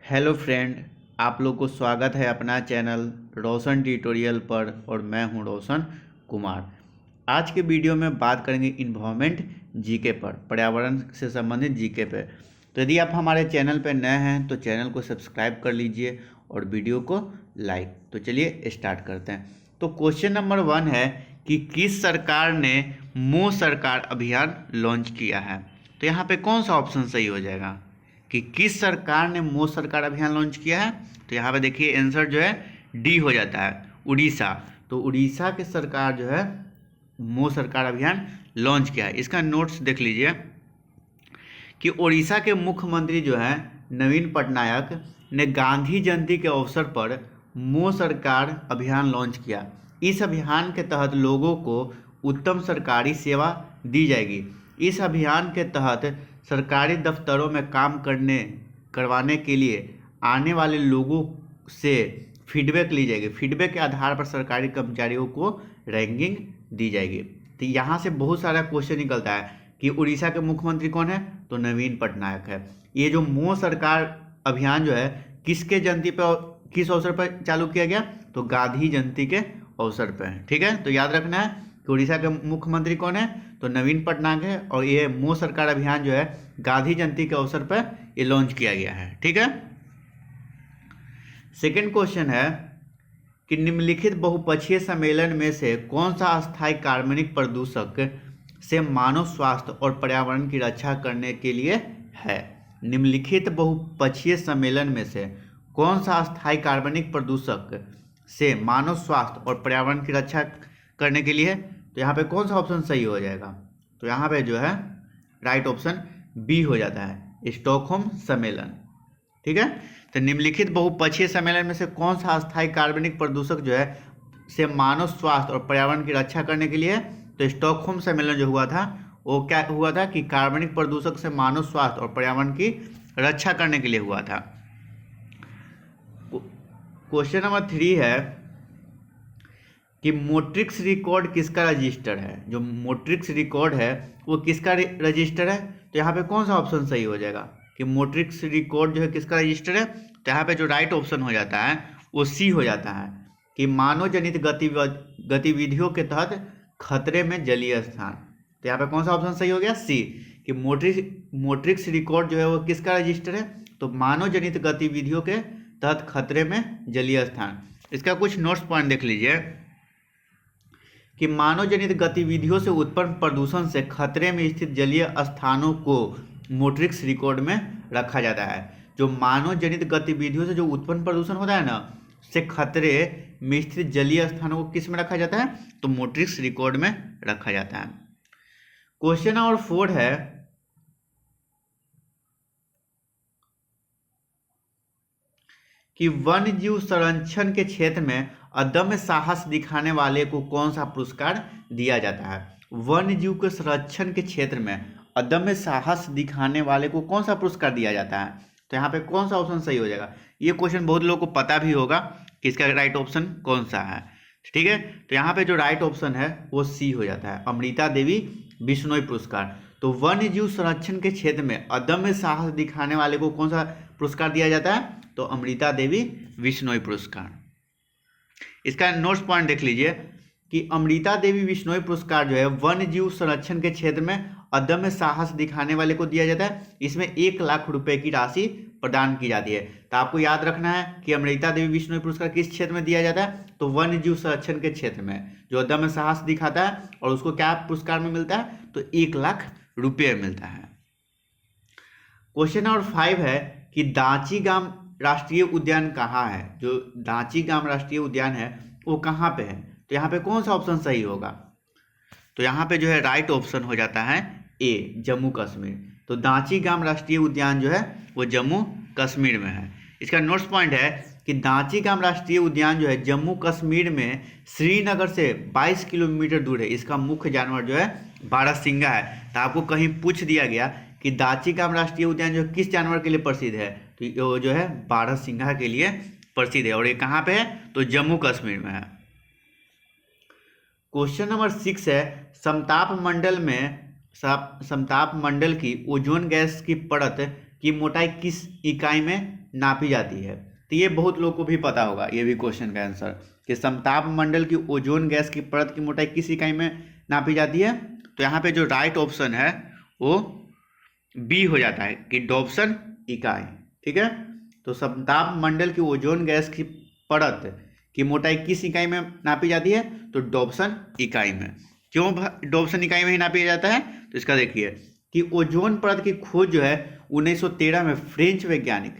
Hello friend, आप लोग को स्वागत है अपना चैनल रोशन ट्यूटोरियल पर। और मैं हूं रोशन कुमार। आज के वीडियो में बात करेंगे इन्वायरमेंट जीके पर, पर्यावरण से संबंधित जीके पे। तो यदि आप हमारे चैनल पर नए हैं तो चैनल को सब्सक्राइब कर लीजिए और वीडियो को लाइक। तो चलिए स्टार्ट करते हैं। तो क्वेश्चन नंबर 1 है कि किस सरकार ने मोदी सरकार अभियान लॉन्च किया है। तो यहाँ पे कौन सा ऑप्शन सही हो जाएगा कि किस सरकार ने मोदी सरकार अभियान लॉन्च किया है। तो यहाँ पे देखिए आंसर जो है डी हो जाता है, उड़ीसा। तो उड़ीसा की सरकार जो है मोदी सरकार अभियान लॉन्च किया है। इसका नोट्स देख लीजिए कि उड़ीसा के मुख्यमंत्री जो है नवीन पटनायक ने गांधी जयंती के अवसर पर मोदी सरकार अभियान लॉन्च किया। इस अभियान के तहत लोगों को उत्तम सरकारी सेवा दी जाएगी। इस अभियान के तहत सरकारी दफ्तरों में काम करवाने के लिए आने वाले लोगों से फीडबैक ली जाएगी। फीडबैक के आधार पर सरकारी कर्मचारियों को रैंकिंग दी जाएगी। तो यहाँ से बहुत सारा क्वेश्चन निकलता है कि उड़ीसा के मुख्यमंत्री कौन है, तो नवीन पटनायक है। ये जो मोदी सरकार अभियान जो है किसके जयंती पर, किस अवसर पर चालू किया गया, तो गांधी जयंती के अवसर पर है। ठीक है, तो याद रखना है कि उड़ीसा के मुख्यमंत्री कौन है, तो नवीन पटनायक है। और ये मोदी सरकार अभियान जो है गांधी जयंती के अवसर पर ये लॉन्च किया गया है। ठीक है। सेकंड क्वेश्चन है कि निम्नलिखित बहुपक्षीय सम्मेलन में से कौन सा अस्थायी कार्बनिक प्रदूषक से मानव स्वास्थ्य और पर्यावरण की रक्षा करने के लिए है। निम्नलिखित बहुपक्षीय सम्मेलन में से कौन सा अस्थायी कार्बनिक प्रदूषक से मानव स्वास्थ्य और पर्यावरण की रक्षा करने के लिए है। तो यहाँ पे कौन सा ऑप्शन सही हो जाएगा, तो यहाँ पे जो है राइट ऑप्शन बी हो जाता है, स्टॉकहोम सम्मेलन। ठीक है, तो निम्नलिखित बहुपक्षीय सम्मेलन में से कौन सा अस्थायी कार्बनिक प्रदूषक जो है से मानव स्वास्थ्य और पर्यावरण की रक्षा करने के लिए, तो स्टॉकहोम सम्मेलन जो हुआ था वो क्या हुआ था कि कार्बनिक प्रदूषक से मानव स्वास्थ्य और पर्यावरण की रक्षा करने के लिए हुआ था। क्वेश्चन नंबर 3 है कि मोट्रिक्स रिकॉर्ड किसका रजिस्टर है। जो मोट्रिक्स रिकॉर्ड है वो किसका रजिस्टर है, तो यहाँ पे कौन सा ऑप्शन सही हो जाएगा कि मोट्रिक्स रिकॉर्ड जो है किसका रजिस्टर है। तो यहाँ पे जो राइट ऑप्शन हो जाता है वो सी हो जाता है कि मानव जनित गतिविधियों के तहत खतरे में जलीय स्थान। तो यहाँ पे कौन सा ऑप्शन सही हो गया, सी, कि मोट्रिक्स रिकॉर्ड जो है वो किसका रजिस्टर है, तो मानव जनित गतिविधियों के तहत खतरे में जलीय स्थान। इसका कुछ नोट्स पॉइंट देख लीजिए कि मानव जनित गतिविधियों से उत्पन्न प्रदूषण से खतरे में स्थित जलीय स्थानों को मोट्रिक्स रिकॉर्ड में रखा जाता है। जो मानव जनित गतिविधियों से जो उत्पन्न प्रदूषण होता है ना, से खतरे में स्थित जलीय स्थानों को किस में रखा जाता है, तो मोट्रिक्स रिकॉर्ड में रखा जाता है। क्वेश्चन नंबर 4 है कि वन्य जीव संरक्षण के क्षेत्र में अदम्य साहस दिखाने वाले को कौन सा पुरस्कार दिया जाता है। वन्य जीव के संरक्षण के क्षेत्र में अदम्य साहस दिखाने वाले को कौन सा पुरस्कार दिया जाता है, तो यहाँ पे कौन सा ऑप्शन सही हो जाएगा। ये क्वेश्चन बहुत लोगों को पता भी होगा कि इसका राइट ऑप्शन कौन सा है। ठीक है, तो यहाँ पे जो राइट ऑप्शन है वो सी हो जाता है, अमृता देवी बिश्नोई पुरस्कार। तो वन्य जीव संरक्षण के क्षेत्र में अदम्य साहस दिखाने वाले को कौन सा पुरस्कार दिया जाता है, तो अमृता देवी बिश्नोई पुरस्कार। इसका नोट्स पॉइंट देख लीजिए कि अमृता देवी बिश्नोई पुरस्कार जो है वन्य जीव संरक्षण के क्षेत्र में अदम्य साहस दिखाने वाले को दिया जाता है। इसमें 1 लाख रुपए की राशि प्रदान की जाती है। तो आपको याद रखना है कि अमृता देवी बिश्नोई पुरस्कार किस क्षेत्र में दिया जाता है, तो वन्य जीव संरक्षण के क्षेत्र में जो अदम्य साहस दिखाता है, और उसको क्या पुरस्कार में मिलता है, तो 1 लाख रुपये मिलता है। क्वेश्चन नंबर 5 है कि दांचीगाम राष्ट्रीय उद्यान कहाँ है। जो दांचीगाम राष्ट्रीय उद्यान है वो कहाँ पे है, तो यहाँ पे कौन सा ऑप्शन सही होगा, तो यहाँ पे जो है राइट ऑप्शन हो जाता है ए, जम्मू कश्मीर। तो दांचीगाम राष्ट्रीय उद्यान जो है वो जम्मू कश्मीर में है। इसका नोट्स पॉइंट है कि दांचीगाम राष्ट्रीय उद्यान जो है जम्मू कश्मीर में श्रीनगर से 22 किलोमीटर दूर है। इसका मुख्य जानवर जो है बारहसिंगा है। तो आपको कहीं पूछ दिया गया कि दांचीगाम राष्ट्रीय उद्यान जो किस जानवर के लिए प्रसिद्ध है, तो वो जो है बारहसिंगा के लिए प्रसिद्ध है। और ये कहाँ पे है, तो जम्मू कश्मीर में है। क्वेश्चन नंबर 6 है समताप मंडल की ओजोन गैस की परत की मोटाई किस इकाई में नापी जाती है? तो ये बहुत लोग को भी पता होगा, ये भी क्वेश्चन का आंसर, कि समताप मंडल की ओजोन गैस की परत की मोटाई किस इकाई में नापी जाती है? तो यहाँ पे जो राइट ऑप्शन है वो बी हो जाता है कि डॉप्सन इकाई। ठीक है, तो समताप मंडल की ओजोन गैस की परत की मोटाई किस इकाई में नापी जाती है? तो डॉप्सन इकाई में। क्यों डॉप्सन इकाई में ही नापी जाता है? तो इसका देखिए कि ओजोन परत की खोज जो है 1913 में फ्रेंच वैज्ञानिक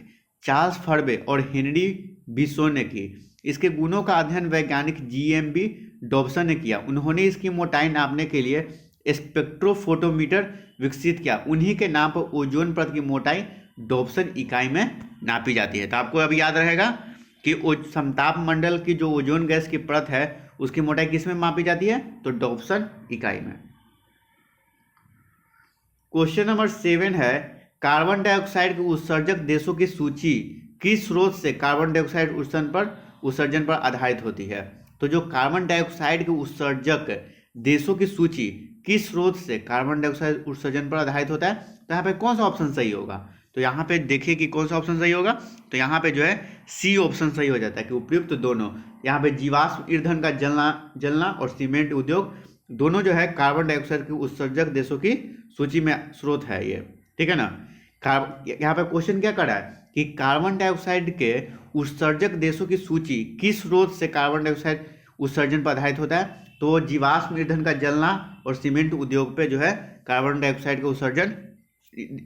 चार्ल्स फर्बे और हेनरी बिसो ने की। इसके गुणों का अध्ययन वैज्ञानिक जीएमबी डॉप्सन ने किया। उन्होंने इसकी मोटाई नापने के लिए स्पेक्ट्रोफोटोमीटर विकसित किया। उन्हीं के नाम पर ओजोन परत की मोटाई डॉप्सन इकाई में नापी जाती है। तो आपको अब याद रहेगा कि समताप मंडल की जो ओजोन गैस की परत है उसकी मोटाई किस में मापी जाती है? तो डॉप्सन इकाई में। क्वेश्चन नंबर 7 है, कार्बन डाइऑक्साइड के उत्सर्जक देशों की सूची किस स्रोत से कार्बन डाइऑक्साइड उत्सर्जन पर आधारित होती है? तो जो कार्बन डाइऑक्साइड के उत्सर्जक देशों की सूची किस स्रोत से कार्बन डाइऑक्साइड उत्सर्जन पर आधारित होता है? तो यहाँ पे कौन सा ऑप्शन सही होगा? तो यहाँ पे देखिए कि कौन सा ऑप्शन सही होगा। तो यहाँ पे जो है सी ऑप्शन सही हो जाता है कि उपयुक्त दोनों। यहाँ पे जीवाश्म ईंधन का जलना और सीमेंट उद्योग दोनों जो है कार्बन डाइऑक्साइड के उत्सर्जक देशों की सूची में स्रोत है ये। ठीक है ना। यहाँ पे क्वेश्चन क्या कर रहा है कि कार्बन डाइऑक्साइड के उत्सर्जक देशों की सूची किस स्रोत से कार्बन डाइऑक्साइड उत्सर्जन पर आधारित होता है? तो जीवाश्म ईंधन का जलना और सीमेंट उद्योग पे जो है कार्बन डाइऑक्साइड का उत्सर्जन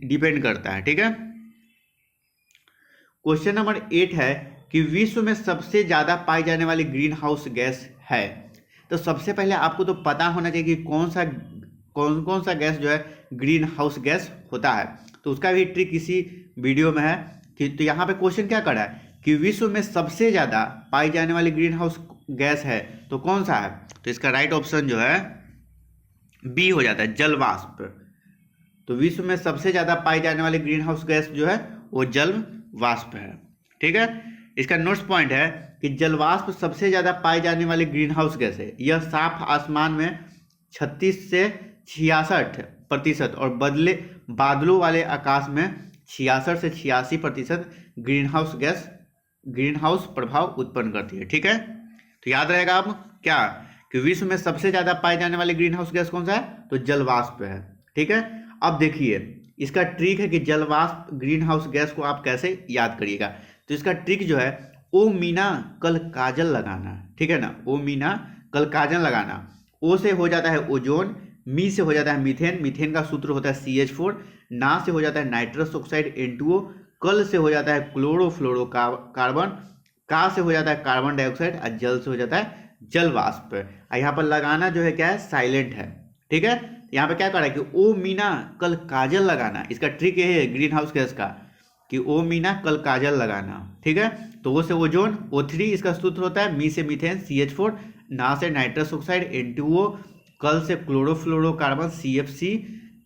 डिपेंड करता है। ठीक है। क्वेश्चन नंबर 8 है कि विश्व में सबसे ज्यादा पाई जाने वाली ग्रीन हाउस गैस है। तो सबसे पहले आपको तो पता होना चाहिए कि कौन सा गैस जो है ग्रीन हाउस गैस होता है। तो उसका भी ट्रिक इसी वीडियो में है कि तो यहाँ पे क्वेश्चन क्या कर रहा है कि विश्व में सबसे ज्यादा पाई जाने वाली ग्रीन हाउस गैस है तो कौन सा है? तो इसका राइट ऑप्शन जो है बी हो जाता है, जल वाष्प। तो विश्व में सबसे ज्यादा पाई जाने वाली ग्रीन हाउस गैस जो है वो जल वाष्प है। ठीक है। इसका नोट्स पॉइंट है कि जल वाष्प सबसे ज्यादा पाई जाने वाली ग्रीन हाउस गैस है। यह साफ आसमान में 36 से 66% और बादलों वाले आकाश में 66 से 86% ग्रीन हाउस प्रभाव उत्पन्न करती है। ठीक है। तो याद रहेगा अब क्या कि विश्व में सबसे ज्यादा पाई जाने वाली ग्रीन हाउस गैस कौन सा है? तो जल वाष्प है। ठीक है। अब देखिए इसका ट्रिक है कि जल वाष्प ग्रीन हाउस गैस को आप कैसे याद करिएगा। तो इसका ट्रिक जो है ओ मीना कल काजल लगाना। ठीक है ना। ओ मीना कल काजल लगाना। ओ से हो जाता है ओजोन, मी से हो जाता है मीथेन, मीथेन का सूत्र होता है CH4, ना से हो जाता है नाइट्रस ऑक्साइड N2O, कल से हो जाता है क्लोरोफ्लोरोकार्बन, का से हो जाता है कार्बन डाइऑक्साइड और जल से हो जाता है जल वाष्प। यहाँ पर लगाना जो है क्या है? साइलेंट है। ठीक है। यहाँ पे क्या कर रहा है कि ओ मीना कल काजल लगाना। इसका ट्रिक ये है ग्रीन हाउस गैस का कि ओ मीना कल काजल लगाना। ठीक है। तो ओ से ओजोन O3 इसका सूत्र होता है, मी से मीथेन CH4, ना से नाइट्रस ऑक्साइड N2O, कल से क्लोरोफ्लोरोकार्बन CFC,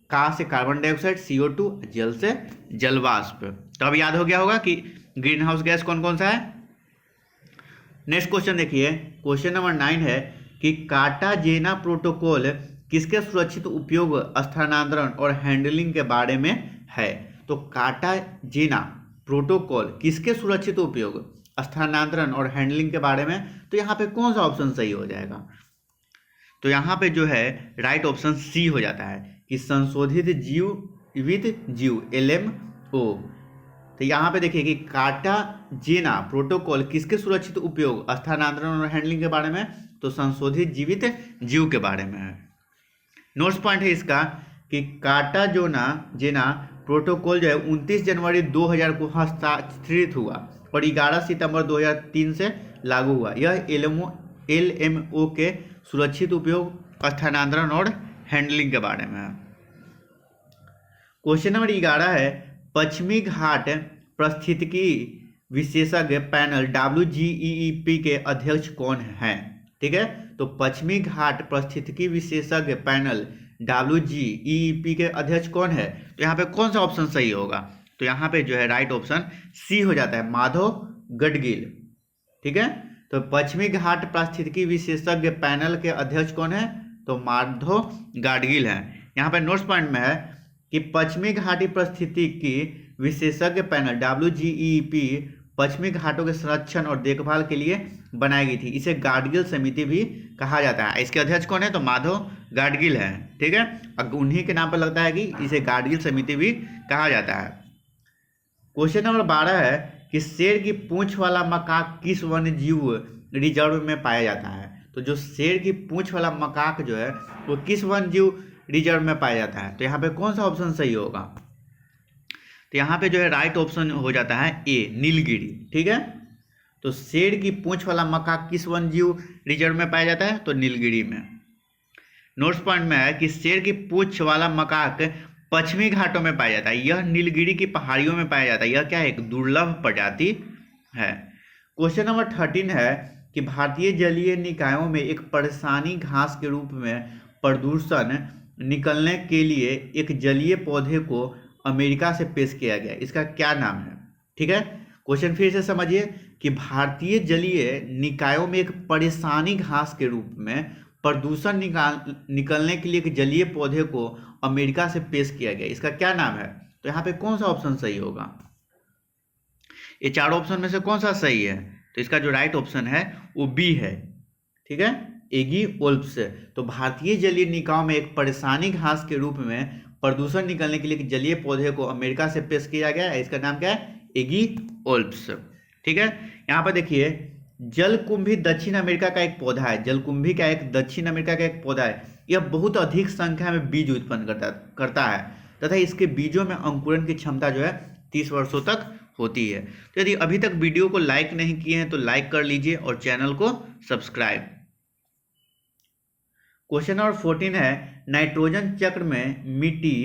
का से कार्बन डाइऑक्साइड CO2, जल से जल वाष्प। तो अब याद हो गया होगा कि ग्रीन हाउस गैस कौन कौन सा है। नेक्स्ट क्वेश्चन देखिए, क्वेश्चन नंबर 9 है कि कार्टाजेना प्रोटोकॉल किसके सुरक्षित उपयोग, स्थानांतरण और हैंडलिंग के बारे में है? तो कार्टाजेना प्रोटोकॉल किसके सुरक्षित उपयोग, स्थानांतरण और हैंडलिंग के बारे में, तो यहाँ पे कौन सा ऑप्शन सही हो जाएगा? तो यहाँ पे जो है राइट ऑप्शन सी हो जाता है कि संशोधित जीवित जीव LMO। तो यहाँ पे देखिए कि कार्टाजेना प्रोटोकॉल किसके सुरक्षित उपयोग, स्थानांतरण और हैंडलिंग के बारे में, तो संशोधित जीवित जीव के बारे में है। नोट्स पॉइंट है इसका कि कार्टाजेना प्रोटोकॉल जो है 29 जनवरी 2000 को हस्ताक्षरित हुआ और 11 सितंबर 2003 से लागू हुआ। यह LMO के सुरक्षित उपयोग, स्थानांतरण और हैंडलिंग के बारे में है। क्वेश्चन नंबर 11 है पश्चिमी घाट पारिस्थितिकी विशेषज्ञ पैनल WGEEP के अध्यक्ष कौन हैं? ठीक है। तो पश्चिमी घाट पारिस्थितिकी विशेषज्ञ पैनल WGEEP के अध्यक्ष कौन है? तो यहाँ पे कौन सा ऑप्शन सही होगा? तो यहाँ पे जो है राइट ऑप्शन सी हो जाता है, माधव गडगिल। ठीक है। तो पश्चिमी घाट पारिस्थितिकी विशेषज्ञ पैनल के अध्यक्ष कौन है? तो माधव गाडगिल है। यहाँ पे नोट्स पॉइंट में है कि पश्चिमी घाटी पारिस्थितिकी विशेषज्ञ पैनल WGEP पश्चिमी घाटों के संरक्षण और देखभाल के लिए बनाई गई थी। इसे गाडगिल समिति भी कहा जाता है। इसके अध्यक्ष कौन है? तो माधव गाडगिल है। ठीक है, अब उन्हीं के नाम पर लगता है कि इसे गाडगिल समिति भी कहा जाता है। क्वेश्चन नंबर 12 है कि शेर की पूंछ वाला मकाक किस वन्य जीव रिजर्व में पाया जाता है? तो जो शेर की पूंछ वाला मकाक जो है वो किस वन्य जीव रिजर्व में पाया जाता है? तो यहाँ पे कौन सा ऑप्शन सही होगा? तो यहाँ पे जो है राइट ऑप्शन हो जाता है ए, नीलगिरी। ठीक है, तो शेर की पूंछ वाला मकाक किस वन्य जीव रिजर्व में पाया जाता है? तो नीलगिरी में। नोट्स पॉइंट में है कि शेर की पूंछ वाला मकाक पश्चिमी घाटों में पाया जाता है। यह नीलगिरी की पहाड़ियों में पाया जाता है। यह क्या है? एक दुर्लभ प्रजाति है। क्वेश्चन नंबर 13 है कि भारतीय जलीय निकायों में एक परेशानी घास के रूप में प्रदूषण निकलने के लिए एक जलीय पौधे को अमेरिका से पेश किया गया। इसका क्या नाम है? ठीक है, क्वेश्चन फिर से समझिए कि भारतीय जलीय निकायों में एक परेशानी घास के रूप में प्रदूषण निकलने के लिए एक जलीय पौधे को अमेरिका से पेश किया गया। इसका क्या नाम है? तो यहाँ पे कौन सा ऑप्शन सही होगा? ये चारों ऑप्शन में से कौन सा सही है? तो इसका जो राइट ऑप्शन है वो बी है। ठीक है, एगी ओल्प्स। तो भारतीय जलीय निकायों में एक परेशानी घास के रूप में प्रदूषण निकलने के लिए एक जलीय पौधे को अमेरिका से पेश किया गया है। इसका नाम क्या है? एगी ओल्प्स। ठीक है, यहाँ पर देखिए जलकुंभी दक्षिण अमेरिका का एक पौधा है। जलकुंभी का एक दक्षिण अमेरिका का एक पौधा है। यह बहुत अधिक संख्या में बीज उत्पन्न करता है तथा इसके बीजों में अंकुरण की क्षमता जो है 30 वर्षों तक होती है। तो यदि अभी तक वीडियो को लाइक नहीं किए हैं तो लाइक कर लीजिए और चैनल को सब्सक्राइब। क्वेश्चन नंबर 14 है नाइट्रोजन चक्र में मिट्टी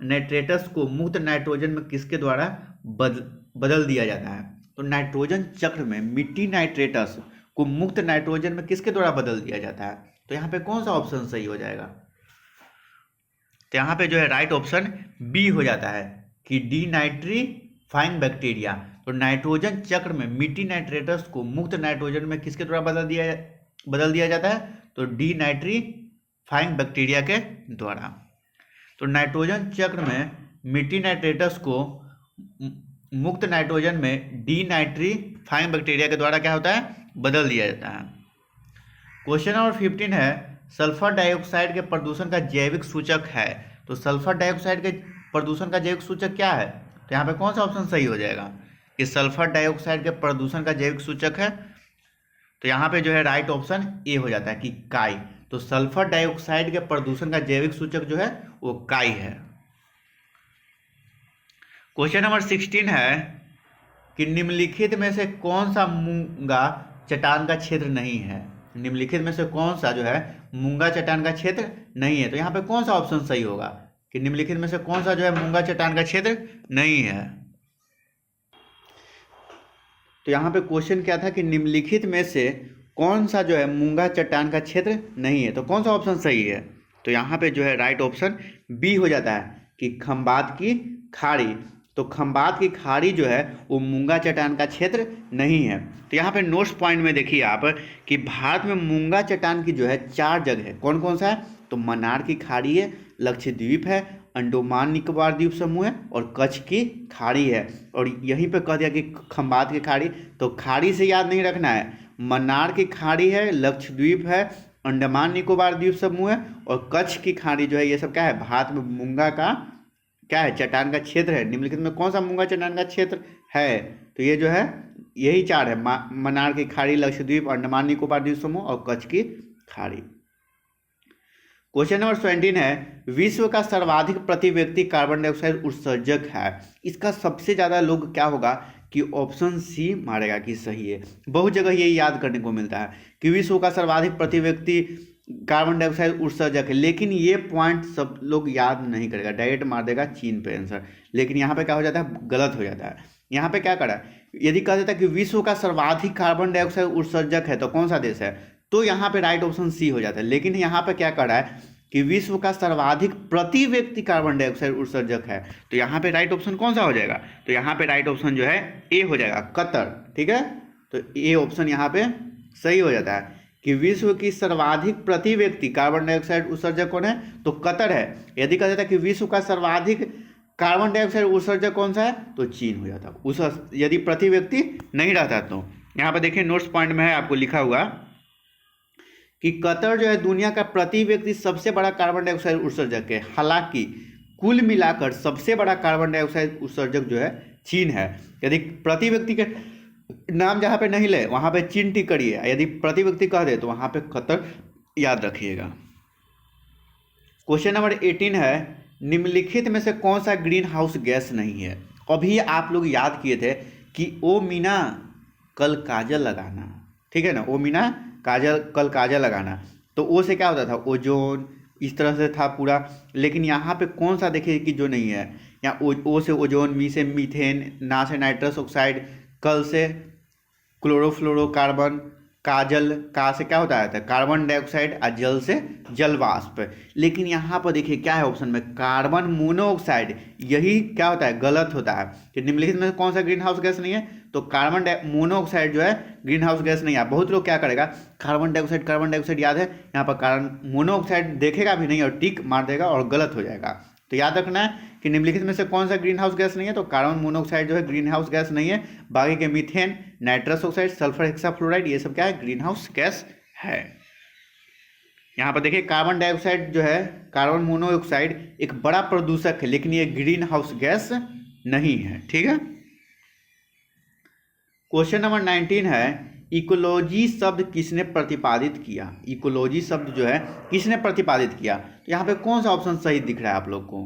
नाइट्रेटस को मुक्त नाइट्रोजन में किसके द्वारा बदल दिया जाता है? तो नाइट्रोजन चक्र में मिट्टी नाइट्रेटस को मुक्त नाइट्रोजन में किसके द्वारा बदल दिया जाता है? तो यहाँ पे कौन सा ऑप्शन सही हो जाएगा? तो यहाँ पे जो है राइट ऑप्शन बी हो जाता है कि डीनाइट्रीफाइंग बैक्टीरिया। तो नाइट्रोजन चक्र में मिट्टी नाइट्रेटस को मुक्त नाइट्रोजन में किसके द्वारा बदल दिया जाता है? तो डीनाइट्रीफाइंग बैक्टीरिया के द्वारा। तो नाइट्रोजन चक्र में मिट्टी नाइट्रेटस को मुक्त नाइट्रोजन में डीनाइट्रीफाइंग बैक्टीरिया के द्वारा क्या होता है? बदल दिया जाता है। क्वेश्चन नंबर 15 है सल्फर डाइऑक्साइड के प्रदूषण का जैविक सूचक है। तो सल्फर डाइऑक्साइड के प्रदूषण का जैविक सूचक क्या है? तो यहाँ पे कौन सा ऑप्शन सही हो जाएगा कि सल्फर डाइऑक्साइड के प्रदूषण का जैविक सूचक है? तो यहाँ पे जो है राइट ऑप्शन ए हो जाता है कि काई। तो सल्फर डाइऑक्साइड के प्रदूषण का जैविक सूचक जो है वो काई है। क्वेश्चन नंबर 16 है कि निम्नलिखित में से कौन सा मूंगा चट्टान का क्षेत्र नहीं है? निम्नलिखित में से कौन सा जो है मूंगा चट्टान का क्षेत्र नहीं है? तो यहाँ पे कौन सा ऑप्शन सही होगा कि निम्नलिखित में से कौन सा जो है मूंगा चट्टान का क्षेत्र नहीं है? तो यहाँ पे क्वेश्चन क्या था कि निम्नलिखित में से कौन सा जो है मूंगा चट्टान का क्षेत्र नहीं है? तो कौन सा ऑप्शन सही है? तो यहाँ पे जो है राइट ऑप्शन बी हो जाता है कि खंबात की खाड़ी। तो खंबात की खाड़ी जो है वो मूंगा चट्टान का क्षेत्र नहीं है। तो यहाँ पे नोट्स पॉइंट में देखिए आप कि भारत में मूंगा चट्टान की जो है 4 जगह है। कौन कौन सा है? तो मन्नार की खाड़ी है, लक्षद्वीप है, अंडमान निकोबार द्वीप समूह है और कच्छ की खाड़ी है। और यहीं पे कह दिया कि खंबात की खाड़ी। तो खाड़ी से याद नहीं रखना है, मन्नार की खाड़ी है, लक्षद्वीप है, अंडमान निकोबार द्वीप समूह है और कच्छ की खाड़ी जो है ये सब क्या है? भारत में मूंगा का क्या है? चट्टान का क्षेत्र है। निम्नलिखित में कौन सा मूंगा चट्टान का क्षेत्र है? तो ये जो है यही 4 है, मन्नार की खाड़ी, लक्षद्वीप, अंडमान निकोबार द्वीप समूह और कच्छ की खाड़ी। क्वेश्चन नंबर 17 है विश्व का सर्वाधिक प्रति व्यक्ति कार्बन डाइऑक्साइड उत्सर्जक है। इसका सबसे ज़्यादा लोग क्या होगा कि ऑप्शन सी मारेगा कि सही है। बहुत जगह ये याद करने को मिलता है कि विश्व का सर्वाधिक प्रति व्यक्ति कार्बन डाइऑक्साइड उत्सर्जक है, लेकिन ये पॉइंट सब लोग याद नहीं करेगा, डायरेक्ट मार देगा चीन पे आंसर। लेकिन यहाँ पे क्या हो जाता है? गलत हो जाता है। यहाँ पे क्या करा, यदि कह देता कि विश्व का सर्वाधिक कार्बन डाइऑक्साइड उत्सर्जक है तो कौन सा देश है? तो यहाँ पे राइट ऑप्शन सी हो जाता है। लेकिन यहाँ पे क्या करा है कि विश्व का सर्वाधिक प्रति व्यक्ति कार्बन डाइऑक्साइड उत्सर्जक है। तो यहाँ पे राइट ऑप्शन कौन सा हो जाएगा? तो यहाँ पे राइट ऑप्शन जो है ए हो जाएगा, कतर। ठीक है, तो ए ऑप्शन यहाँ पे सही हो जाता है कि विश्व की सर्वाधिक प्रति व्यक्ति कार्बन डाइऑक्साइड उत्सर्जक कौन है? तो कतर है। यदि कह देता कि विश्व का सर्वाधिक कार्बन डाइऑक्साइड उत्सर्जक कौन सा है? तो चीन हो जाता। उस यदि प्रति व्यक्ति नहीं रहता तो। यहाँ पर देखिए नोट्स पॉइंट में है आपको लिखा हुआ कि कतर जो है दुनिया का प्रति व्यक्ति सबसे बड़ा कार्बन डाइऑक्साइड उत्सर्जक है। हालांकि कुल मिलाकर सबसे बड़ा कार्बन डाइऑक्साइड उत्सर्जक जो है चीन है। यदि प्रति व्यक्ति के नाम जहाँ पे नहीं ले वहाँ पे चीन टिक करिए, यदि प्रति व्यक्ति कह दे तो वहाँ पे कतर याद रखिएगा। क्वेश्चन नंबर 18 है, निम्नलिखित में से कौन सा ग्रीन हाउस गैस नहीं है? अभी आप लोग याद किए थे कि ओ मीना कल काजल लगाना, ठीक है ना, ओ मीना कल काजल लगाना, तो ओ से क्या होता था? ओजोन, इस तरह से था पूरा। लेकिन यहाँ पे कौन सा देखिए कि जो नहीं है, यहाँ ओ से ओजोन, मी से मीथेन, ना से नाइट्रस ऑक्साइड, कल से क्लोरोफ्लोरोकार्बन, काजल, का से क्या होता है? कार्बन डाइऑक्साइड, और जल से जल वाष्प। लेकिन यहाँ पर देखिए क्या है ऑप्शन में? Carbon monoxide. यही क्या होता है? गलत होता है कि निम्नलिखित में कौन सा ग्रीन हाउस गैस नहीं है? तो कार्बन मोनोऑक्साइड जो है ग्रीन हाउस गैस नहीं है। बहुत लोग क्या करेगा, कार्बन डाइऑक्साइड याद है, यहाँ पर कार्बन मोनोऑक्साइड देखेगा भी नहीं और टिक मार देगा और गलत हो जाएगा। तो याद रखना है कि निम्नलिखित में से कौन सा ग्रीन हाउस गैस नहीं है? तो कार्बन मोनोऑक्साइड जो है ग्रीन हाउस गैस नहीं है। बाकी के methane, nitrous oxide, sulphur hexafluoride, ये सब क्या है? ग्रीन हाउस गैस है। यहाँ पर देखिए कार्बन डाइऑक्साइड जो है, कार्बन मोनोऑक्साइड एक बड़ा प्रदूषक है, लेकिन ये ग्रीन हाउस गैस नहीं है, ठीक है। क्वेश्चन नंबर 19 है, इकोलॉजी शब्द किसने प्रतिपादित किया? इकोलॉजी शब्द जो है किसने प्रतिपादित किया? तो यहाँ पे कौन सा ऑप्शन सही दिख रहा है आप लोग को?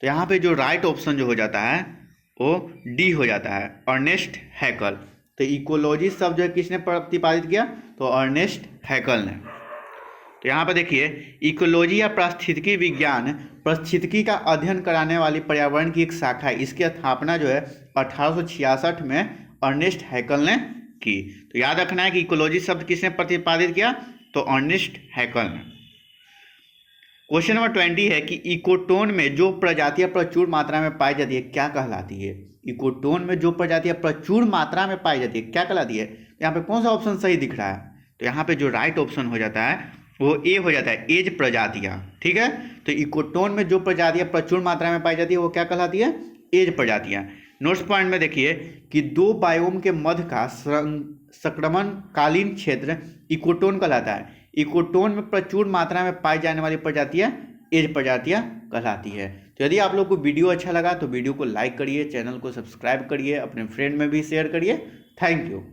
तो यहाँ पे जो राइट ऑप्शन जो हो जाता है वो डी हो जाता है, अर्नेस्ट हैकल। तो इकोलॉजी शब्द जो है किसने प्रतिपादित किया? तो अर्नेस्ट हैकल ने। तो यहाँ पर देखिए इकोलॉजी या पारिस्थितिकी विज्ञान पारिस्थितिकी का अध्ययन कराने वाली पर्यावरण की एक शाखा है। इसकी स्थापना जो है 1866 में अर्नेस्ट हैकल ने की। तो याद रखना है कि इकोलॉजी शब्द किसने प्रतिपादित किया? तो अर्नेस्ट हैकल ने। क्वेश्चन नंबर 20 है कि इकोटोन में जो प्रजातियां प्रचुर मात्रा में पाई जाती है क्या कहलाती है? इकोटोन में जो प्रजातियां प्रचुर मात्रा में पाई जाती है क्या कहलाती है? यहाँ पे कौन सा ऑप्शन सही दिख रहा है? तो यहाँ पे जो राइट ऑप्शन हो जाता है वो ए हो जाता है, एज प्रजातियां, ठीक है। तो इकोटोन में जो प्रजातियां प्रचुर मात्रा में पाई जाती है वो क्या कहलाती है? एज प्रजातियां। नोट्स पॉइंट में देखिए कि दो बायोम के मध्य का संक्रमणकालीन क्षेत्र इकोटोन कहलाता है। इकोटोन में प्रचुर मात्रा में पाई जाने वाली प्रजातियां एज प्रजातियां कहलाती है। तो यदि आप लोग को वीडियो अच्छा लगा तो वीडियो को लाइक करिए, चैनल को सब्सक्राइब करिए, अपने फ्रेंड में भी शेयर करिए। Thank you.